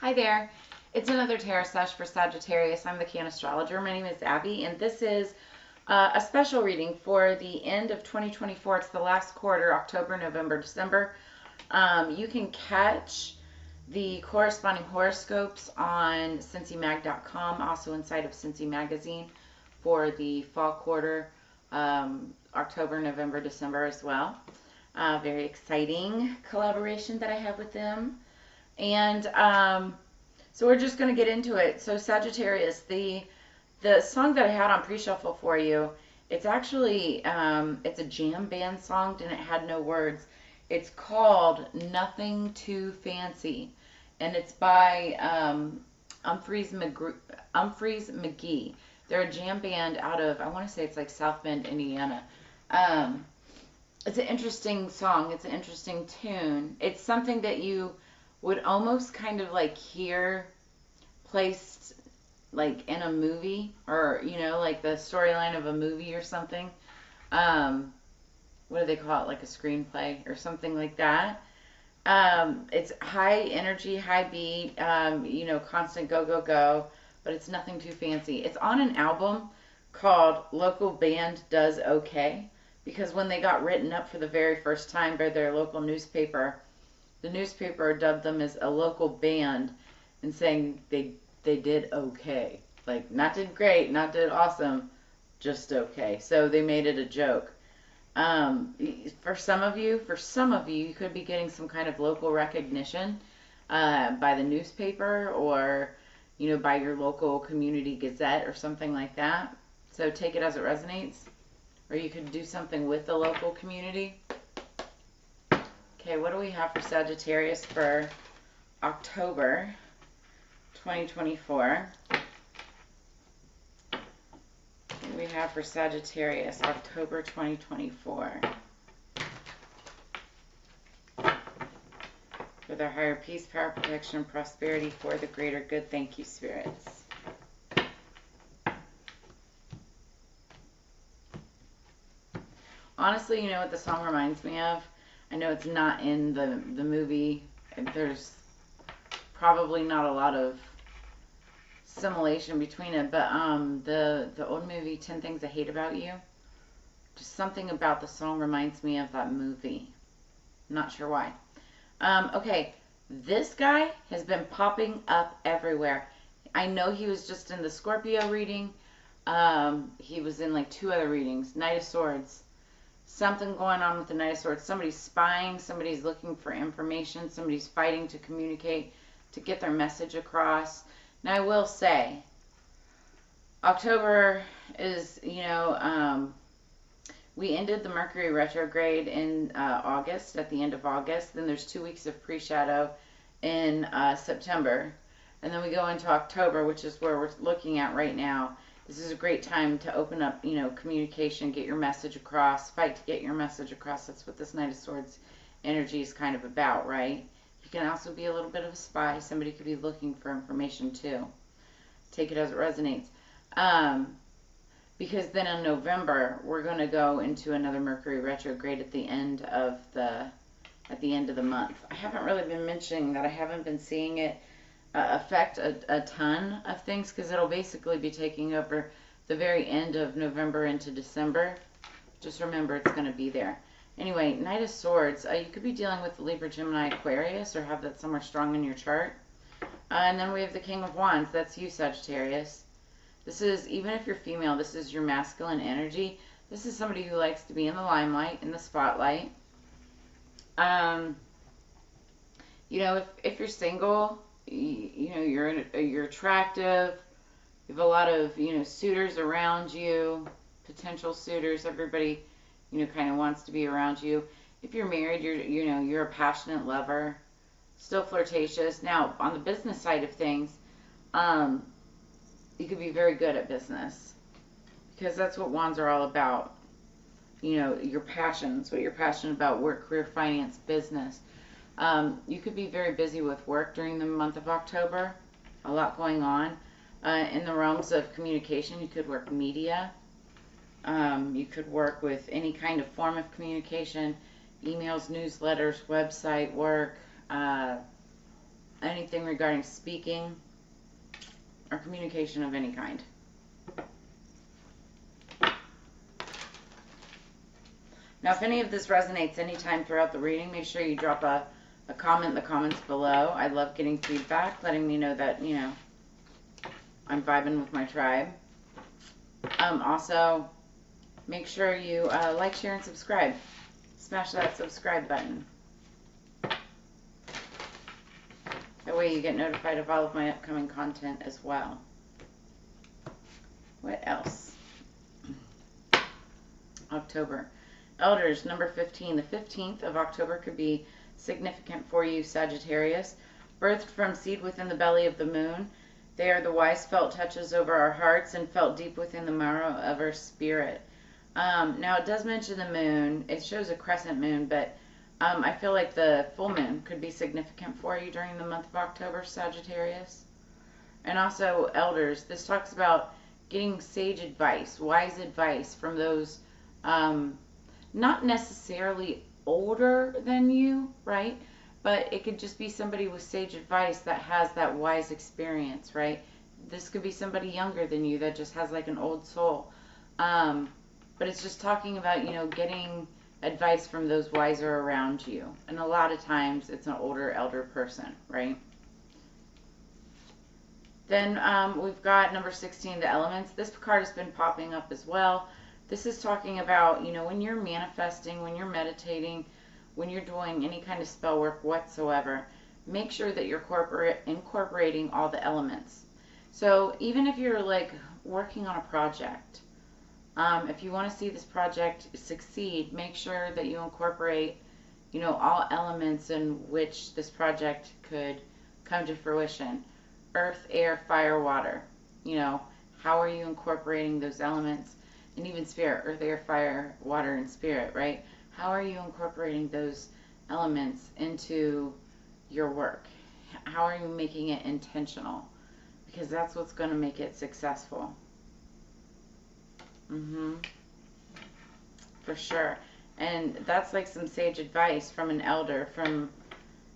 Hi there. It's another tarot sesh for Sagittarius. I'm the Can Astrologer. My name is Abby, and this is a special reading for the end of 2024. It's the last quarter, October, November, December. You can catch the corresponding horoscopes on CincyMag.com, also inside of Cincy Magazine for the fall quarter, October, November, December as well. Very exciting collaboration that I have with them. And so we're just going to get into it. So Sagittarius, the song that I had on pre-shuffle for you, it's actually it's a jam band song and it had no words. It's called Nothing Too Fancy, and it's by Humphreys McGee. They're a jam band out of, I want to say it's like South Bend, Indiana. It's an interesting song. It's an interesting tune. It's something that you would almost kind of like hear placed like in a movie, or like the storyline of a movie or something. What do they call it, like a screenplay or something like that. It's high energy, high beat, constant go go go, but it's nothing too fancy. It's on an album called Local Band Does Okay, because when they got written up for the very first time by their local newspaper, the newspaper dubbed them as a local band and saying they did okay. Like, not did great, not did awesome, just okay. So they made it a joke. For some of you, you could be getting some kind of local recognition by the newspaper, or by your local community gazette or something like that. So take it as it resonates. Or you could do something with the local community. Okay, what do we have for Sagittarius for October 2024? What do we have for Sagittarius October 2024? For their higher peace, power, protection, and prosperity, for the greater good. Thank you, spirits. Honestly, you know what the song reminds me of? I know it's not in the movie. There's probably not a lot of similation between it, but the old movie 10 Things I Hate About You, just something about the song reminds me of that movie. Not sure why. Okay, this guy has been popping up everywhere. I know he was just in the Scorpio reading. He was in like 2 other readings. Knight of Swords. Something going on with the Knight of Swords. Somebody's spying. Somebody's looking for information. Somebody's fighting to communicate, to get their message across. Now, I will say, October is, we ended the Mercury retrograde in August, at the end of August. Then there's 2 weeks of pre-shadow in September. And then we go into October, which is where we're looking at right now. This is a great time to open up, communication, get your message across, fight to get your message across. That's what this Knight of Swords energy is kind of about, right? You can also be a little bit of a spy. Somebody could be looking for information too. Take it as it resonates. Because then in November, we're going to go into another Mercury retrograde at the end of the month. I haven't really been mentioning that. I haven't been seeing it affect a ton of things, because it'll basically be taking over the very end of November into December. Just remember, it's going to be there. Anyway, Knight of Swords, you could be dealing with Libra, Gemini, Aquarius, or have that somewhere strong in your chart. And then we have the King of Wands. That's you, Sagittarius. This is, even if you're female, this is your masculine energy. This is somebody who likes to be in the limelight, in the spotlight. If you're single, you're attractive. You have a lot of, suitors around you, potential suitors. Everybody, kind of wants to be around you. If you're married, you're a passionate lover, still flirtatious. Now, on the business side of things, you could be very good at business, because that's what wands are all about. Your passions, what you're passionate about: work, career, finance, business. You could be very busy with work during the month of October. A lot going on. In the realms of communication, you could work media. You could work with any kind of form of communication: emails, newsletters, website work, anything regarding speaking or communication of any kind. Now, if any of this resonates anytime throughout the reading, make sure you drop a comment in the comments below. I love getting feedback, letting me know that, you know, I'm vibing with my tribe. Also, make sure you like, share, and subscribe. Smash that subscribe button. That way you get notified of all of my upcoming content as well. What else? October. Elders, number 15. The 15th of October could be significant for you, Sagittarius. Birthed from seed within the belly of the moon, they are the wise felt touches over our hearts and felt deep within the marrow of our spirit. Now, it does mention the moon. It shows a crescent moon, but I feel like the full moon could be significant for you during the month of October, Sagittarius. And also, elders, this talks about getting sage advice, wise advice from those not necessarily older than you, right? But it could just be somebody with sage advice that has that wise experience, right? This could be somebody younger than you that just has like an old soul. But it's just talking about, you know, getting advice from those wiser around you. And a lot of times it's an older elder person, right? Then we've got number 16, the elements. This card has been popping up as well. This is talking about, you know, when you're manifesting, when you're meditating, when you're doing any kind of spell work whatsoever, make sure that you're incorporating all the elements. So even if you're like working on a project, if you want to see this project succeed, make sure that you incorporate, you know, all elements in which this project could come to fruition. Earth, air, fire, water. You know, how are you incorporating those elements? And even spirit, earth, air, fire, water, and spirit, right? How are you incorporating those elements into your work? How are you making it intentional? Because that's what's going to make it successful. For sure. And that's like some sage advice from an elder, from,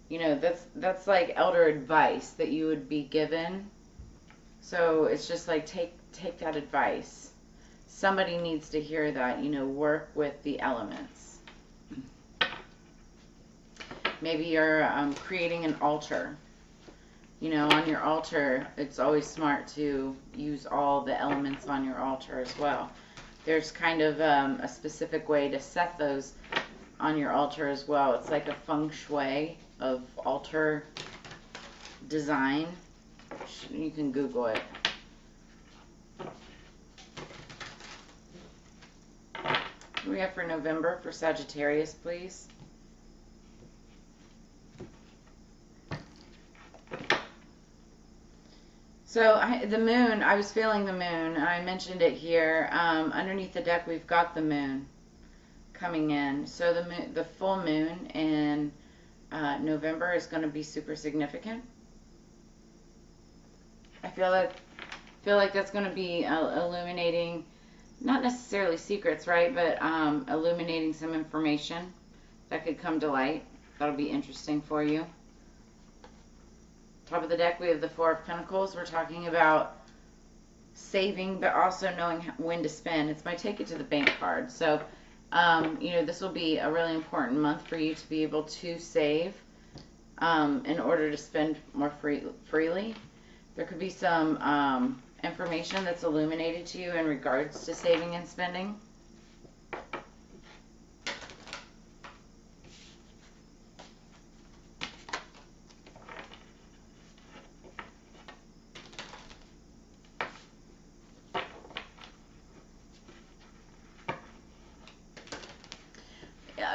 you know, that's like elder advice that you would be given. So it's just like take that advice. Somebody needs to hear that, you know, work with the elements. Maybe you're creating an altar. You know, on your altar, it's always smart to use all the elements on your altar as well. There's kind of a specific way to set those on your altar as well. It's like a feng shui of altar design. You can Google it. What do we have for November for Sagittarius, please? So the moon, I was feeling the moon, and I mentioned it here. Underneath the deck, we've got the moon coming in. So the full moon in November is going to be super significant. I feel like that's going to be illuminating, not necessarily secrets, right? But illuminating some information that could come to light. That'll be interesting for you. Top of the deck, we have the Four of Pentacles. We're talking about saving, but also knowing when to spend. It's my take it to the bank card. So, you know, this will be a really important month for you to be able to save in order to spend more freely. There could be some information that's illuminated to you in regards to saving and spending.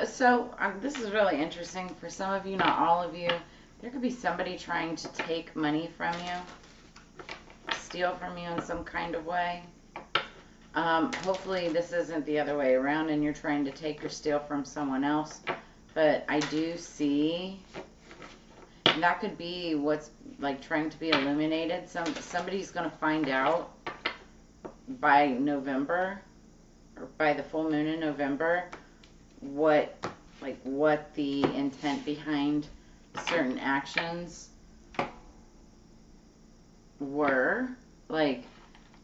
So this is really interesting for some of you, not all of you. There could be somebody trying to take money from you, steal from you in some kind of way. Hopefully this isn't the other way around and you're trying to take or steal from someone else. But I do see, and that could be what's like trying to be illuminated. Somebody's going to find out by November, or by the full moon in November, what the intent behind certain actions were, like,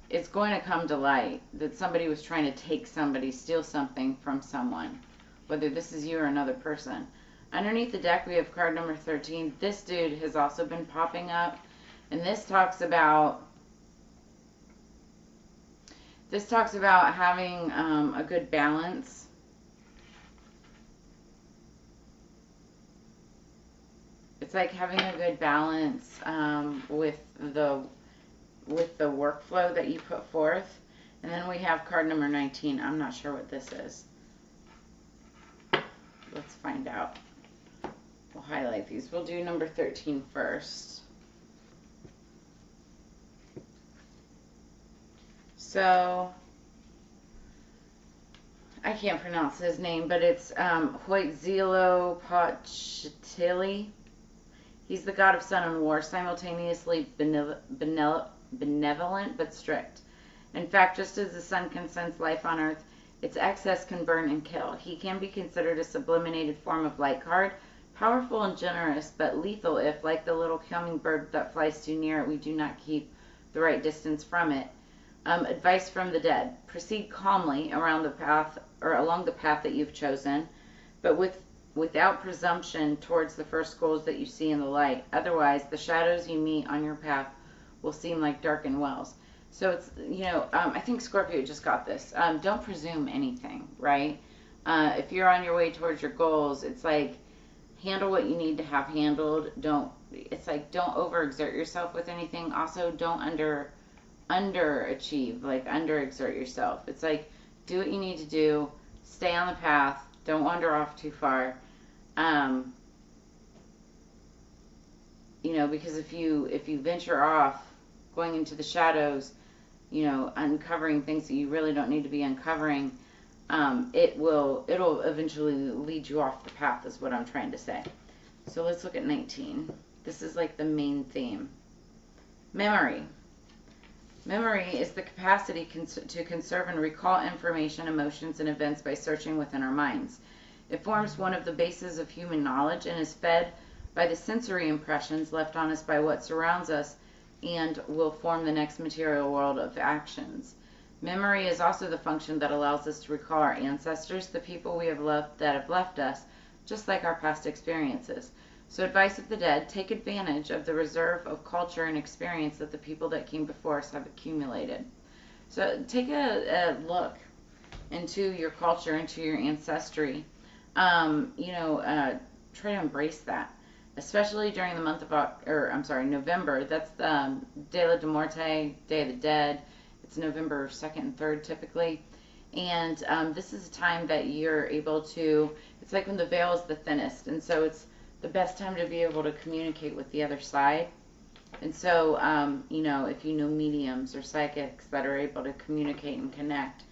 it's going to come to light that somebody was trying to take somebody, steal something from someone, whether this is you or another person. Underneath the deck, we have card number 13. This dude has also been popping up, and this talks about having a good balance. It's like having a good balance with the workflow that you put forth. And then we have card number 19. I'm not sure what this is. Let's find out. We'll highlight these. We'll do number 13 first. So, I can't pronounce his name, but it's Huitzilopochtli. He's the god of sun and war, simultaneously benevolent but strict. In fact, just as the sun can sense life on earth, its excess can burn and kill. He can be considered a sublimated form of light card, powerful and generous, but lethal if, like the little hummingbird that flies too near it, we do not keep the right distance from it. Advice from the dead: proceed calmly around the path or along the path that you've chosen, but without presumption towards the first goals that you see in the light. Otherwise, the shadows you meet on your path will seem like darkened wells. So it's, I think Scorpio just got this. Don't presume anything, right? If you're on your way towards your goals, it's like, handle what you need to have handled. Don't overexert yourself with anything. Also, don't underachieve, like underexert yourself. It's like, do what you need to do, stay on the path, don't wander off too far. Because if you venture off, going into the shadows, uncovering things that you really don't need to be uncovering, it'll eventually lead you off the path, is what I'm trying to say. So let's look at 19. This is like the main theme. Memory. Memory is the capacity to conserve and recall information, emotions, and events by searching within our minds. It forms one of the bases of human knowledge and is fed by the sensory impressions left on us by what surrounds us and will form the next material world of actions. Memory is also the function that allows us to recall our ancestors, the people we have loved that have left us, just like our past experiences. So, advice of the dead: take advantage of the reserve of culture and experience that the people that came before us have accumulated. So take a look into your culture, into your ancestry. Try to embrace that, especially during the month of November. That's the Dia de Muerte, Day of the Dead. It's November 2nd and 3rd typically. And this is a time that you're able to, it's like when the veil is the thinnest. And so it's the best time to be able to communicate with the other side. And so, if you know mediums or psychics that are able to communicate and connect,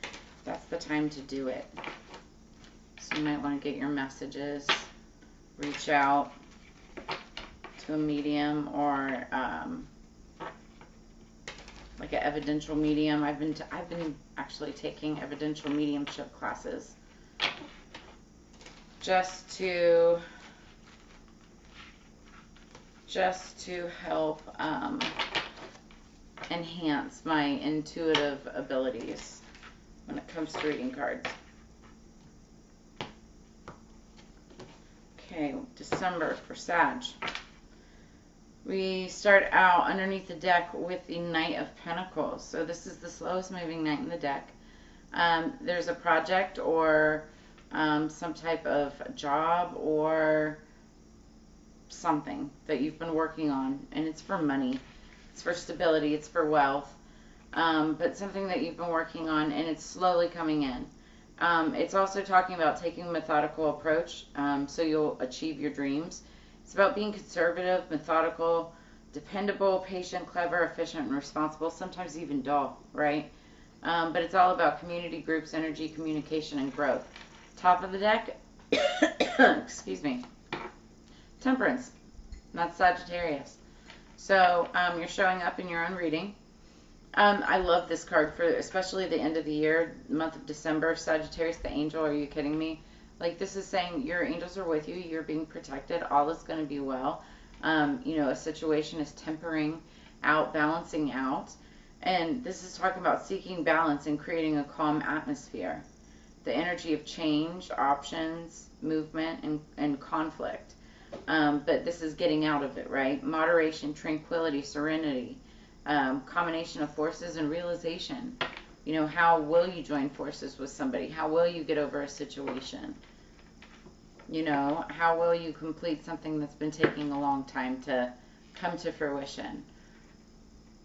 that's the time to do it. So you might want to get your messages, reach out to a medium or like an evidential medium. I've been actually taking evidential mediumship classes just to help enhance my intuitive abilities when it comes to reading cards. Okay, December for Sag. We start out underneath the deck with the Knight of Pentacles. So this is the slowest moving knight in the deck. There's a project or some type of job or something that you've been working on, and it's for money, it's for stability, it's for wealth, but something that you've been working on and it's slowly coming in. It's also talking about taking a methodical approach, so you'll achieve your dreams. It's about being conservative, methodical, dependable, patient, clever, efficient, and responsible, sometimes even dull, right? But it's all about community, groups, energy, communication, and growth. Top of the deck, excuse me, Temperance, not Sagittarius. So you're showing up in your own reading. I love this card for especially the end of the year, month of December. Sagittarius, the angel, are you kidding me? Like, this is saying your angels are with you, you're being protected, all is going to be well. A situation is tempering out, balancing out. And this is talking about seeking balance and creating a calm atmosphere. The energy of change, options, movement, and conflict. But this is getting out of it, right? Moderation, tranquility, serenity, combination of forces and realization. You know, how will you join forces with somebody? How will you get over a situation? You know, how will you complete something that's been taking a long time to come to fruition?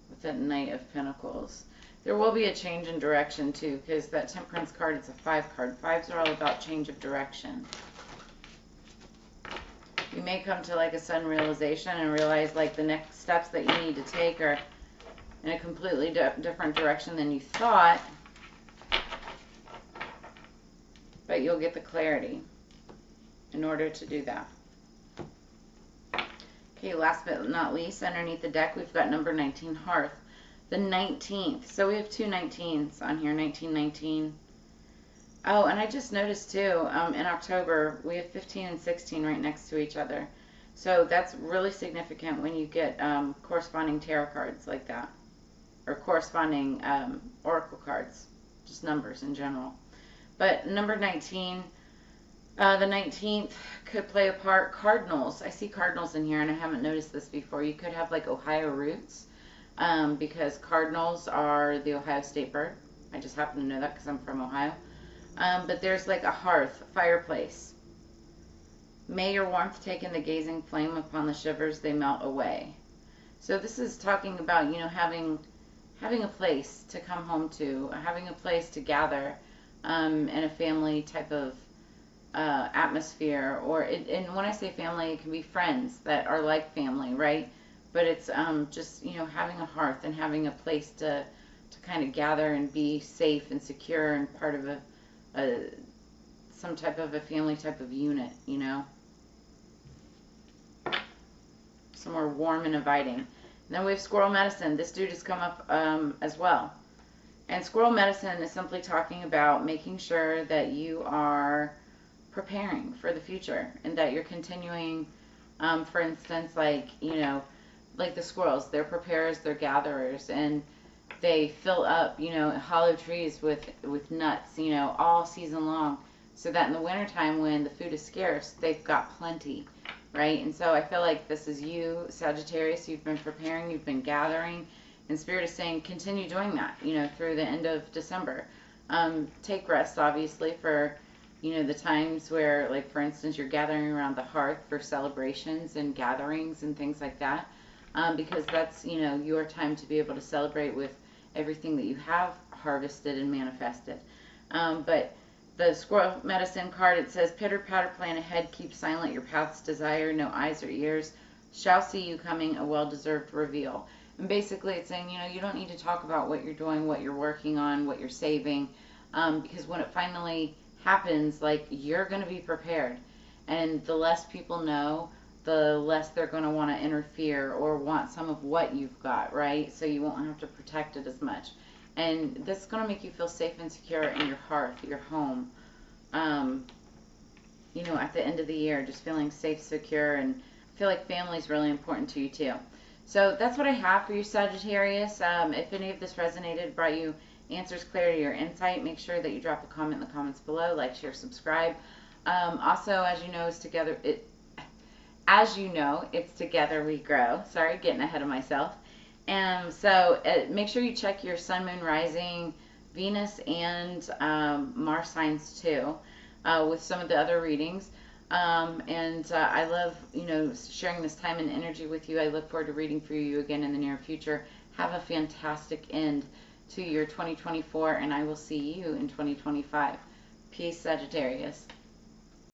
With that Knight of Pentacles. There will be a change in direction too, because that Temperance card, it's a 5 card. 5s are all about change of direction. You may come to like a sudden realization and realize like the next steps that you need to take are in a completely different direction than you thought, but you'll get the clarity in order to do that. Okay, last but not least, underneath the deck, we've got number 19, Hearth. The 19th. So we have two 19s on here, 1919. Oh, and I just noticed too, in October, we have 15 and 16 right next to each other. So that's really significant when you get corresponding tarot cards like that. Or corresponding oracle cards. Just numbers in general. But number 19, the 19th could play a part. Cardinals. I see cardinals in here, and I haven't noticed this before. You could have like Ohio roots. Because cardinals are the Ohio state bird. I just happen to know that because I'm from Ohio. But there's like a hearth, fireplace. May your warmth take in the gazing flame, upon the shivers they melt away. So this is talking about, you know, having a place to come home to, having a place to gather in a family type of atmosphere. And when I say family, it can be friends that are like family, right? But it's just, you know, having a hearth and having a place to kind of gather and be safe and secure and part of some type of a family type of unit, you know. Somewhere warm and inviting. And then we have squirrel medicine. This dude has come up as well. And squirrel medicine is simply talking about making sure that you are preparing for the future and that you're continuing, for instance, like, you know, like the squirrels, they're preparers, they're gatherers, and they fill up, you know, hollow trees with nuts, you know, all season long, so that in the wintertime when the food is scarce, they've got plenty, right? And so I feel like this is you, Sagittarius. You've been preparing, you've been gathering, and Spirit is saying continue doing that, you know, through the end of December. Take rest, obviously, for, you know, the times where, like, for instance, you're gathering around the hearth for celebrations and gatherings and things like that. Because that's, you know, your time to be able to celebrate with everything that you have harvested and manifested. But the squirrel medicine card, it says, pitter patter plan ahead, keep silent your path's desire, no eyes or ears shall see you coming, a well-deserved reveal. And basically it's saying, you know, you don't need to talk about what you're doing, what you're working on, what you're saving, because when it finally happens, like, you're going to be prepared. And the less people know, the less they're going to want to interfere or want some of what you've got, right? So you won't have to protect it as much. And this is going to make you feel safe and secure in your hearth, your home. You know, at the end of the year, just feeling safe, secure, and I feel like family is really important to you too. So that's what I have for you, Sagittarius. If any of this resonated, brought you answers, clarity, or insight, make sure that you drop a comment in the comments below, like, share, subscribe. Also, as you know, it's together we grow. Sorry, getting ahead of myself. So make sure you check your sun, moon, rising, Venus, and Mars signs too, with some of the other readings. I love, you know, sharing this time and energy with you. I look forward to reading for you again in the near future. Have a fantastic end to your 2024, and I will see you in 2025. Peace, Sagittarius.